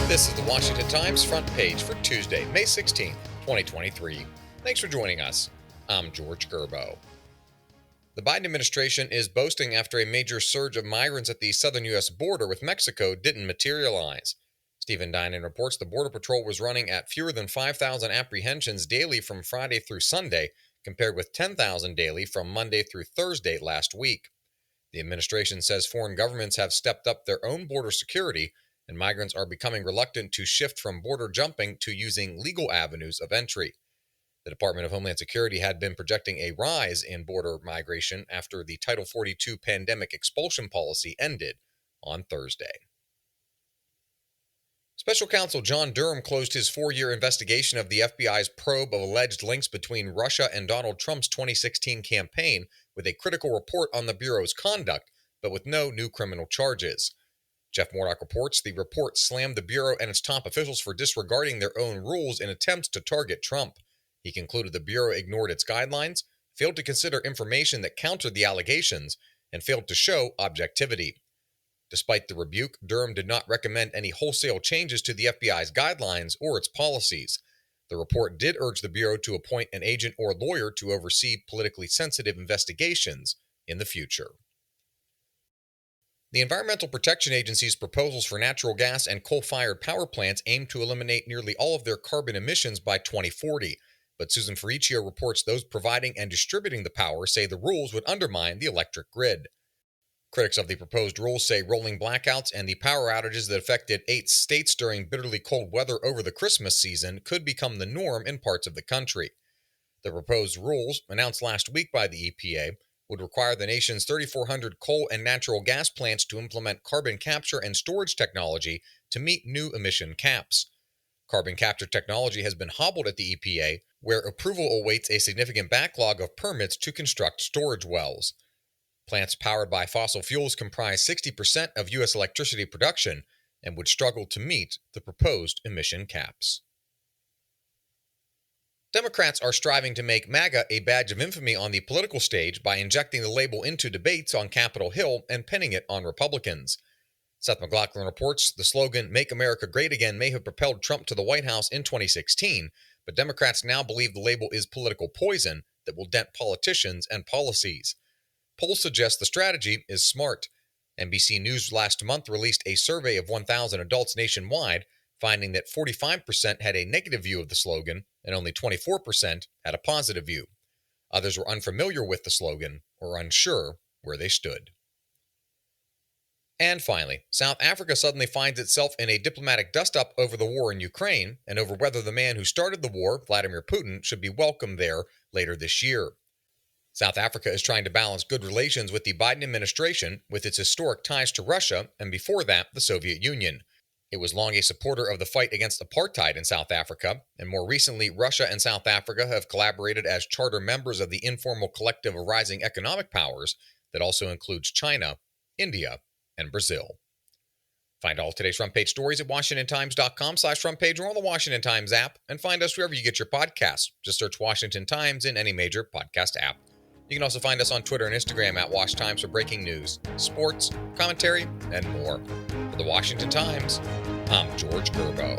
This is the Washington Times front page for Tuesday, May 16th, 2023. Thanks for joining us. I'm George Gerbo. The Biden administration is boasting after a major surge of migrants at the southern U.S. border with Mexico didn't materialize. Stephen Dinan reports the Border Patrol was running at fewer than 5,000 apprehensions daily from Friday through Sunday, compared with 10,000 daily from Monday through Thursday last week. The administration says foreign governments have stepped up their own border security, and migrants are becoming reluctant to shift from border jumping to using legal avenues of entry. The Department of Homeland Security had been projecting a rise in border migration after the Title 42 pandemic expulsion policy ended on Thursday. Special Counsel John Durham closed his 4-year investigation of the FBI's probe of alleged links between Russia and Donald Trump's 2016 campaign with a critical report on the Bureau's conduct, but with no new criminal charges. Jeff Murdoch reports the report slammed the Bureau and its top officials for disregarding their own rules in attempts to target Trump. He concluded the Bureau ignored its guidelines, failed to consider information that countered the allegations, and failed to show objectivity. Despite the rebuke, Durham did not recommend any wholesale changes to the FBI's guidelines or its policies. The report did urge the Bureau to appoint an agent or lawyer to oversee politically sensitive investigations in the future. The Environmental Protection Agency's proposals for natural gas and coal-fired power plants aim to eliminate nearly all of their carbon emissions by 2040. But Susan Ferricchio reports those providing and distributing the power say the rules would undermine the electric grid. Critics of the proposed rules say rolling blackouts and the power outages that affected 8 states during bitterly cold weather over the Christmas season could become the norm in parts of the country. The proposed rules, announced last week by the EPA, would require the nation's 3,400 coal and natural gas plants to implement carbon capture and storage technology to meet new emission caps. Carbon capture technology has been hobbled at the EPA, where approval awaits a significant backlog of permits to construct storage wells. Plants powered by fossil fuels comprise 60% of U.S. electricity production and would struggle to meet the proposed emission caps. Democrats are striving to make MAGA a badge of infamy on the political stage by injecting the label into debates on Capitol Hill and pinning it on Republicans. Seth McLaughlin reports the slogan, "Make America Great Again," may have propelled Trump to the White House in 2016, but Democrats now believe the label is political poison that will dent politicians and policies. Polls suggest the strategy is smart. NBC News last month released a survey of 1,000 adults nationwide, finding that 45% had a negative view of the slogan and only 24% had a positive view. Others were unfamiliar with the slogan or unsure where they stood. And finally, South Africa suddenly finds itself in a diplomatic dust-up over the war in Ukraine and over whether the man who started the war, Vladimir Putin, should be welcomed there later this year. South Africa is trying to balance good relations with the Biden administration with its historic ties to Russia and before that, the Soviet Union. It was long a supporter of the fight against apartheid in South Africa, and more recently, Russia and South Africa have collaborated as charter members of the informal collective of rising economic powers that also includes China, India, and Brazil. Find all today's front page stories at WashingtonTimes.com/front page or on the Washington Times app, and find us wherever you get your podcasts. Just search Washington Times in any major podcast app. You can also find us on Twitter and Instagram at Wash Times for breaking news, sports, commentary, and more. For the Washington Times, I'm George Gerbo.